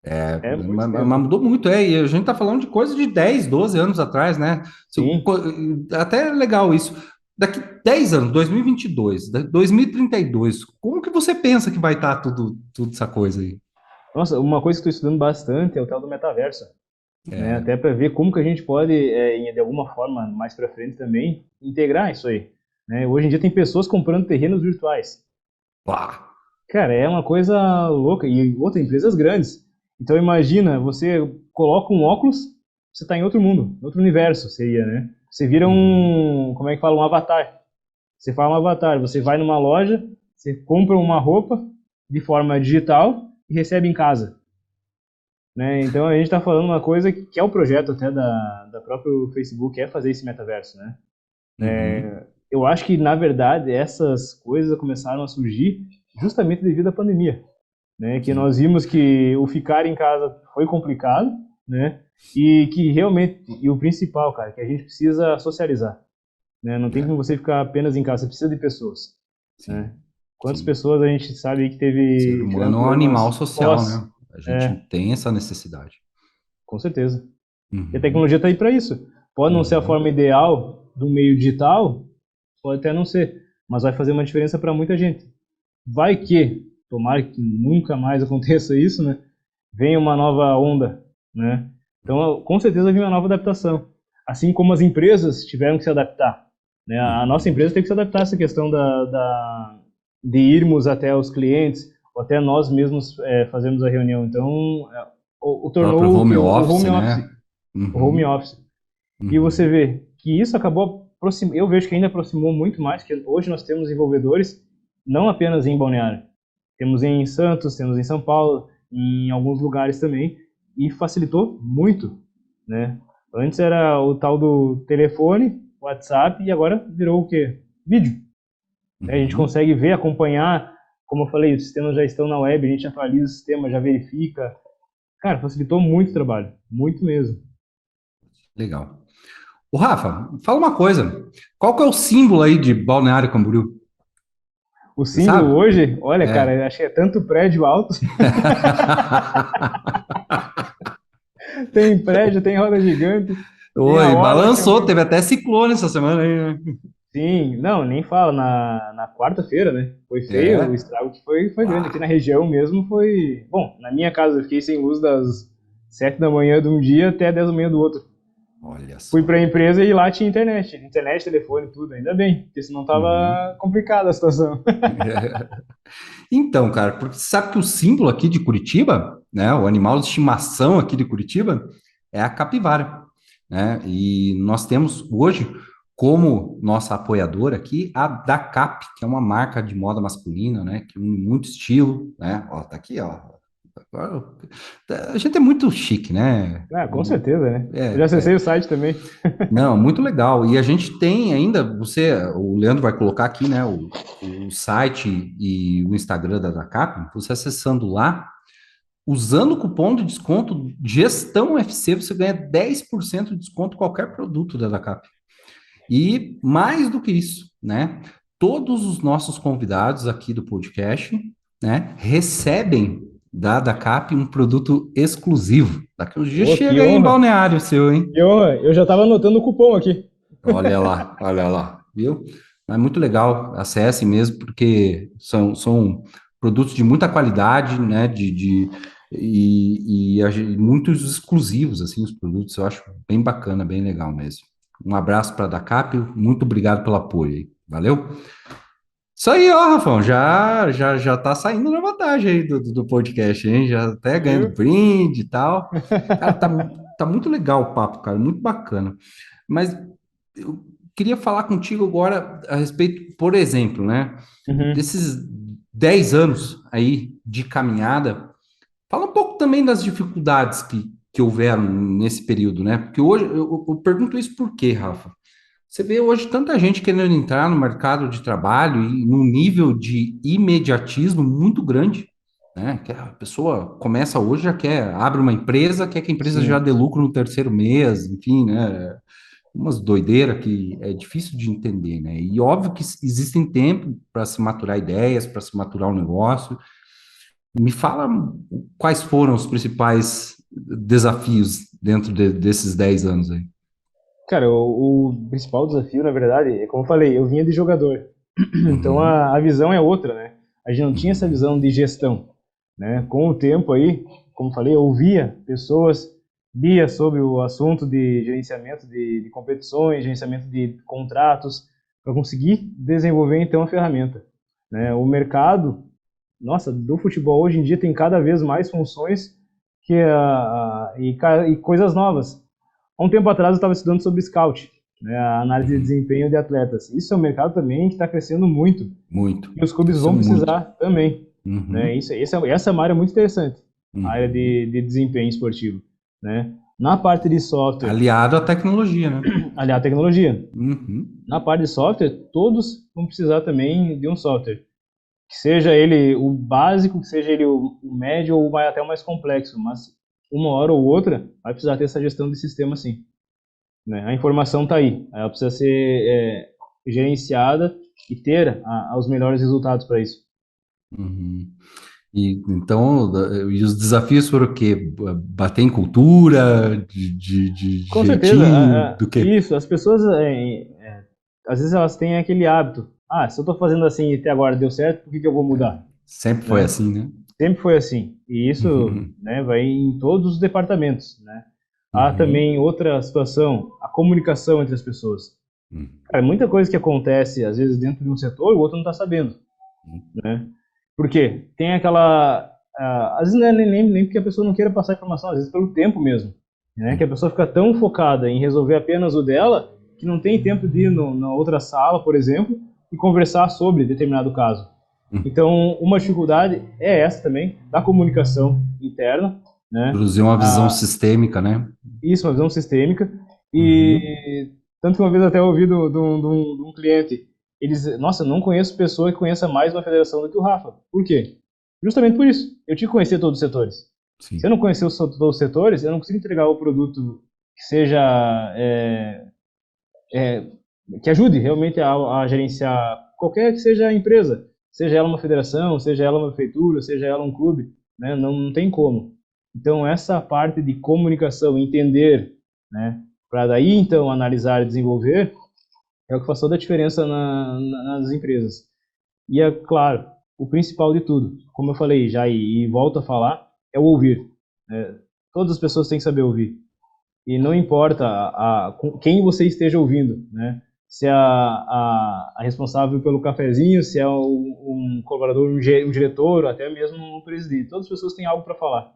Muito
Mas
tempo.
mudou muito, e a gente está falando de coisa de 10, 12 anos atrás, né?
Sim.
Até é legal isso. Daqui 10 anos, 2022, 2032, como que você pensa que vai estar tudo essa coisa aí?
Nossa, uma coisa que estou estudando bastante é o tal do metaverso, né?
É,
Até para ver como que a gente pode, de alguma forma, mais para frente também, integrar isso aí, né? Hoje em dia tem pessoas comprando terrenos virtuais.
pá,
Cara, é uma coisa louca. E outra, empresas grandes. Então imagina, você coloca um óculos, você está em outro mundo, outro universo seria, né? Você vira
uhum,
como é que fala, um avatar. Você fala um avatar, você vai numa loja, você compra uma roupa de forma digital e recebe em casa, né? Então a gente está falando uma coisa que é o projeto até da próprio Facebook, é fazer esse metaverso, né?
uhum,
Eu acho que, na verdade, essas coisas começaram a surgir justamente devido à pandemia, né? Que
sim,
nós vimos que o ficar em casa foi complicado, né? E que realmente, e o principal, cara, que a gente precisa socializar, né? Não tem
é,
como você ficar apenas em casa, você precisa de pessoas,
sim,
né? Quantas
sim.
pessoas a gente sabe aí que
O ser
tiveram
humano é um animal
problemas
social,
pós,
né? A gente
é,
tem essa necessidade.
com certeza. E a
Uhum,
tecnologia está aí para isso. Pode não ser a
uhum,
forma ideal do meio digital, pode até não ser, mas vai fazer uma diferença para muita gente. Vai que, tomara que nunca mais aconteça isso, né? Vem uma nova onda, né? Então, com certeza vem uma nova adaptação. Assim como as empresas tiveram que se adaptar, né? A nossa
uhum.
empresa teve que se adaptar a essa questão de irmos até os clientes, ou até nós mesmos fazermos a reunião. Então,
Próprio
tornou o que
home
o
office,
home office,
né?
o home
Uhum,
office. E você
uhum.
vê que isso acabou eu vejo que ainda aproximou muito mais, que hoje nós temos desenvolvedores não apenas em Balneário, temos em Santos, temos em São Paulo, em alguns lugares também, e facilitou muito, né? Antes era o tal do telefone, WhatsApp, e agora virou o quê? Vídeo. Né? A gente
Uhum.
consegue ver, acompanhar, como eu falei, os sistemas já estão na web, a gente atualiza o sistema, já verifica. Cara, facilitou muito o trabalho, muito mesmo.
Legal. O Rafa, fala uma coisa. Qual que é o símbolo aí de Balneário Camboriú?
O
Você
símbolo
sabe?
hoje, olha,
É.
cara, achei tanto prédio alto. Tem prédio, tem roda gigante, tem a
Oi,
orla que é
balançou,
muito.
teve até ciclone essa semana aí, né?
Sim, não, nem fala, na quarta-feira, né? Foi feio, o
É.
estrago que foi grande. Aqui na
Ah,
região mesmo foi. Bom, na minha casa eu fiquei sem luz das 7 da manhã de um dia até 10 da manhã do outro.
olha
Fui
só.
pra empresa e lá tinha internet, telefone, tudo, ainda bem, porque senão
Uhum.
tava complicada a situação.
Então, cara, porque você sabe que o símbolo aqui de Curitiba, né, o animal de estimação aqui de Curitiba é a capivara, né? E nós temos hoje como nossa apoiadora aqui a Dacap, que é uma marca de moda masculina, né, que une muito estilo, né? Ó, tá aqui, ó. Agora, a gente é muito chique, né?
Ah, com certeza, né? Eu já
É,
acessei o site também.
não, muito legal. E a gente tem ainda, o Leandro vai colocar aqui, né, o site e o Instagram da Cap, você acessando lá, usando o cupom de desconto Gestão FC, você ganha 10% de desconto em qualquer produto da Cap. E mais do que isso, né, todos os nossos convidados aqui do podcast, né, recebem da Cap um produto exclusivo. Daqui uns dias
Pô, que
chega aí em
honra,
balneário seu, hein?
que honra. Eu já tava anotando o cupom aqui.
Olha lá, viu? É muito legal, acesse mesmo, porque são produtos de muita qualidade, né? Muitos exclusivos, assim, os produtos, eu acho bem bacana, bem legal mesmo. Um abraço para a Dacap, muito obrigado pelo apoio aí, valeu? Isso aí, ó, Rafão, já tá saindo na vantagem aí do podcast, hein? Já até ganhando
Viu?
brinde e tal. Cara, tá muito legal o papo, cara, muito bacana. Mas eu queria falar contigo agora a respeito, por exemplo, né,
Uhum.
desses 10 anos aí de caminhada. Fala um pouco também das dificuldades que houveram nesse período, né? Porque hoje eu pergunto isso por quê, Rafa? Você vê hoje tanta gente querendo entrar no mercado de trabalho e num nível de imediatismo muito grande, né? Que a pessoa começa hoje, já quer, abre uma empresa, quer que a empresa já
Sim.
dê lucro no terceiro mês, enfim, né? Umas doideiras que é difícil de entender, né? E óbvio que existem tempo para se maturar ideias, para se maturar um negócio, Me fala quais foram os principais desafios dentro desses 10 anos aí.
Cara, o principal desafio, na verdade, é como eu falei, eu vinha de jogador. Então
Uhum,
a visão é outra, né? A gente não tinha essa
uhum,
visão de gestão, né? Com o tempo aí, como eu falei, eu ouvia pessoas, lia sobre o assunto de gerenciamento de competições, gerenciamento de contratos, para conseguir desenvolver então a ferramenta, né? O mercado, nossa, do futebol hoje em dia tem cada vez mais funções e coisas novas. Há um tempo atrás eu estava estudando sobre scout, né, a análise de
uhum.
desempenho de atletas. Isso é um mercado também que está crescendo muito
Muito.
e os clubes
Isso é
vão
muito.
precisar também. Né?
Uhum,
Essa é uma área muito interessante, a área
uhum.
de desempenho esportivo. Né? Na parte de software,
Aliado à tecnologia, né?
aliás, a tecnologia.
Uhum,
Na parte de software, todos vão precisar também de um software. Que seja ele o básico, que seja ele o médio ou até o mais complexo, mas uma hora ou outra vai precisar ter essa gestão de sistema sim. Né? A informação está aí, ela precisa ser gerenciada e ter os melhores resultados para isso.
uhum. E, então, e os desafios foram o quê? Bater em cultura, de
Com certeza,
jeitinho, do quê?
isso, as pessoas, às vezes elas têm aquele hábito, se eu estou fazendo assim e até agora deu certo, por que que eu vou mudar?
Sempre foi
Né?
assim, né?
Sempre foi assim, e isso,
Uhum,
né, vai em todos os departamentos, né? Há
uhum,
também outra situação, a comunicação entre as pessoas.
uhum,
Cara, muita coisa que acontece, às vezes, dentro de um setor, o outro não está sabendo, né? Por quê? Tem aquela... às vezes não é nem porque a pessoa não queira passar informação, às vezes pelo tempo mesmo, né? Que a
uhum,
pessoa fica tão focada em resolver apenas o dela, que não tem tempo de ir na outra sala, por exemplo, e conversar sobre determinado caso.
uhum.
Então, uma dificuldade é essa também, da comunicação interna, né?
Produzir uma visão
Ah,
sistêmica, né?
isso, uma visão sistêmica.
Uhum,
E tanto que uma vez até eu ouvi de um cliente, eles, nossa, não conheço pessoa que conheça mais uma federação do que o Rafa. Por quê? Justamente por isso. Eu tinha que conhecer todos os setores. Se eu
sim.
não conhecer todos os setores, eu não consigo entregar o produto que seja é, que ajude realmente a gerenciar qualquer que seja a empresa, seja ela uma federação, seja ela uma prefeitura, seja ela um clube, né? Não tem como. Então essa parte de comunicação, entender, né? Para daí então analisar e desenvolver é o que faz toda a diferença nas empresas. E é claro, o principal de tudo, como eu falei já e volto a falar, é o ouvir. Né? Todas as pessoas têm que saber ouvir e não importa quem você esteja ouvindo, né? Se é a responsável pelo cafezinho, se é um colaborador, um diretor, ou até mesmo um presidente. Todas as pessoas têm algo para falar.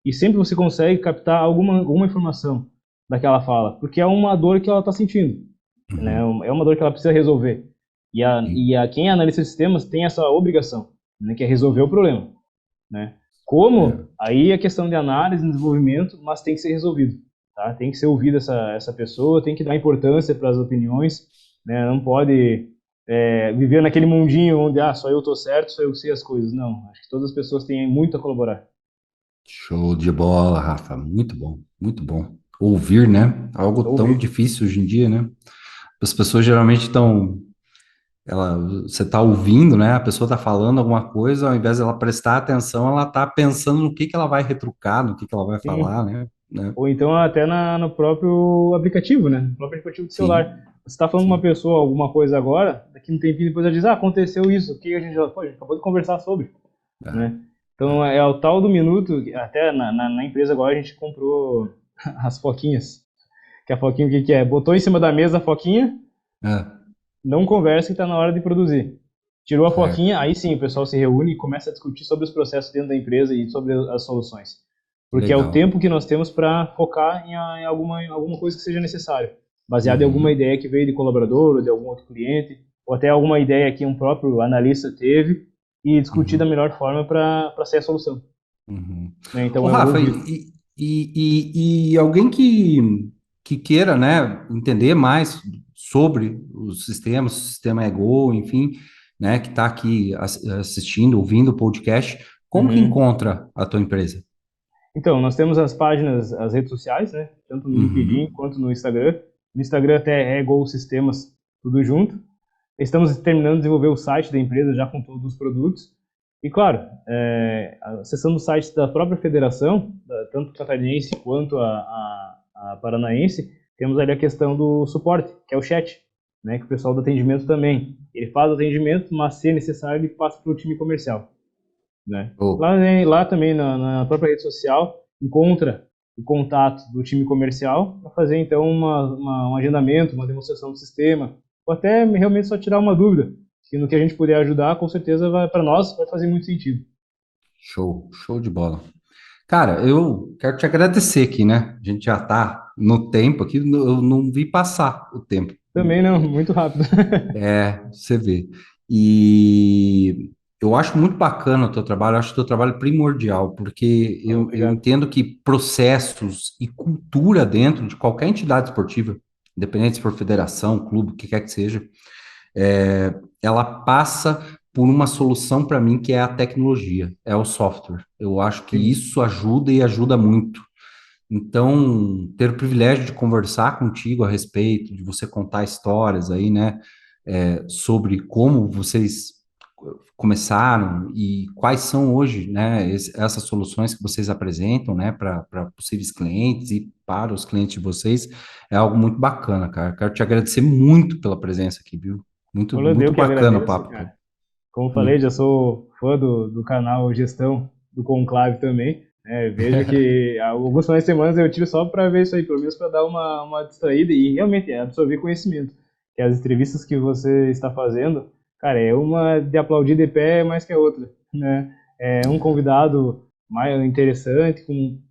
E sempre você consegue captar alguma informação daquela fala, porque é uma dor que ela está sentindo, né?
Uhum,
É uma dor que ela precisa resolver.
sim.
Quem é analista de sistemas tem essa obrigação, né? Que é resolver o problema, né?
É.
Como? Aí é questão de análise, desenvolvimento, mas tem que ser resolvido. Tá? Tem que ser ouvida essa pessoa, tem que dar importância para as opiniões, né? Não pode viver naquele mundinho onde só eu estou certo, só eu sei as coisas. Não, acho que todas as pessoas têm muito a colaborar.
Show de bola, Rafa. Muito bom, muito bom. Ouvir, né? Algo tão
Ouvir.
difícil hoje em dia, né? As pessoas geralmente estão. Você está ouvindo, né? A pessoa está falando alguma coisa, ao invés dela prestar atenção, ela está pensando no que ela vai retrucar, no que ela vai
Sim.
falar, né?
Ou então até no próprio aplicativo, né? No próprio aplicativo do celular.
Sim,
Você está falando com uma
sim.
pessoa alguma coisa agora, daqui um tempinho depois ela diz, aconteceu isso, o que a gente já... Pô, a gente acabou de conversar sobre,
É,
né? Então
é,
é o tal do minuto, até na empresa agora a gente comprou as foquinhas. Que a foquinha o que que é? Botou em cima da mesa a foquinha,
é,
não conversa que está na hora de produzir. Tirou a
certo.
foquinha, aí sim o pessoal se reúne e começa a discutir sobre os processos dentro da empresa e sobre as soluções. Porque é o
Legal.
tempo que nós temos para focar em alguma coisa que seja necessário, baseado em alguma
Uhum,
ideia que veio de colaborador ou de algum outro cliente, ou até alguma ideia que um próprio analista teve e discutir da
uhum,
melhor forma para ser a solução.
uhum.
Né?
Ô,
Então é o
Rafa,
ouvir.
e alguém que queira, né, entender mais sobre o sistema Ego, enfim, né, que está aqui assistindo, ouvindo o podcast, como que
Uhum.
encontra a tua empresa?
Então, nós temos as páginas, as redes sociais, né? Tanto no LinkedIn
Uhum,
quanto no Instagram. No Instagram até é Gol Sistemas, tudo junto. Estamos terminando de desenvolver o site da empresa já com todos os produtos. E claro, acessando o site da própria federação, tanto catarinense quanto a paranaense, temos ali a questão do suporte, que é o chat, né, que o pessoal do atendimento também. Ele faz o atendimento, mas se necessário, ele passa para o time comercial. Né? Lá também, na própria rede social, encontra o contato do time comercial para fazer, então, um agendamento, uma demonstração do sistema, ou até realmente só tirar uma dúvida. E no que a gente puder ajudar, com certeza, para nós, vai fazer muito sentido.
Show de bola. Cara, eu quero te agradecer aqui, né? A gente já tá no tempo aqui, eu não vi passar o tempo.
Também não, muito rápido.
Você vê. E eu acho muito bacana o teu trabalho, eu acho o teu trabalho primordial, porque eu entendo que processos e cultura dentro de qualquer entidade esportiva, independente se for federação, clube, o que quer que seja, ela passa por uma solução para mim que é a tecnologia, é o software. Eu acho que isso ajuda e ajuda muito. Então, ter o privilégio de conversar contigo a respeito, de você contar histórias aí, né, sobre como vocês começaram e quais são hoje, né, essas soluções que vocês apresentam, né, para possíveis clientes e para os clientes de vocês, é algo muito bacana, cara. Quero te agradecer muito pela presença aqui, viu? Muito bacana o papo.
Cara. Como falei, já sou fã do canal Gestão do Conclave também. Vejo que algumas finais de semana eu tiro só para ver isso aí, pelo menos para dar uma distraída e realmente absorver conhecimento. Que as entrevistas que você está fazendo, cara, é uma de aplaudir de pé mais que a outra, né? É um convidado mais interessante,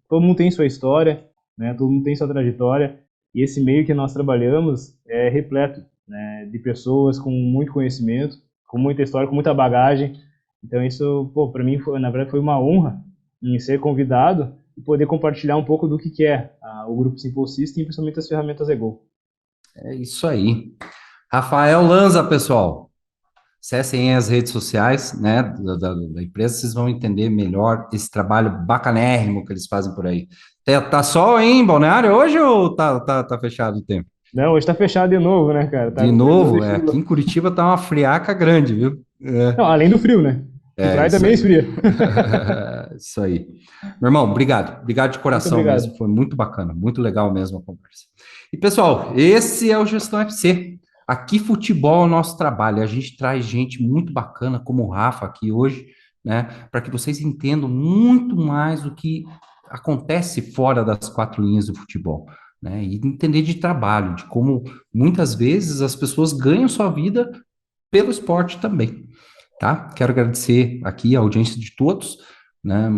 todo mundo tem sua história, né? Todo mundo tem sua trajetória e esse meio que nós trabalhamos é repleto, né, de pessoas com muito conhecimento, com muita história, com muita bagagem. Então isso, para mim, na verdade, foi uma honra em ser convidado e poder compartilhar um pouco do que é o Grupo Simple System e principalmente as ferramentas Ego.
É isso aí. Rafael Lanza, pessoal. Acessem as redes sociais, né, da empresa, vocês vão entender melhor esse trabalho bacanérrimo que eles fazem por aí. Tá só em Balneário hoje ou tá fechado o tempo?
Não, hoje tá fechado de novo, né, cara?
De novo? Aqui em Curitiba tá uma friaca grande, viu?
Não, além do frio, né? O praia também esfria.
Isso aí. Meu irmão, obrigado. Obrigado de coração mesmo. Foi muito bacana, muito legal mesmo a conversa. E, pessoal, esse é o Gestão FC. Aqui, futebol é o nosso trabalho. A gente traz gente muito bacana, como o Rafa aqui hoje, né? Para que vocês entendam muito mais o que acontece fora das quatro linhas do futebol. Né, e entender de trabalho, de como muitas vezes as pessoas ganham sua vida pelo esporte também, tá? Quero agradecer aqui a audiência de todos, né?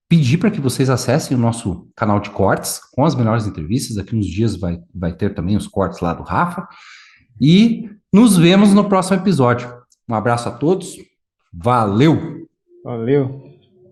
Pedir para que vocês acessem o nosso canal de cortes com as melhores entrevistas. Daqui uns dias vai ter também os cortes lá do Rafa. E nos vemos no próximo episódio. Um abraço a todos. Valeu!
Valeu!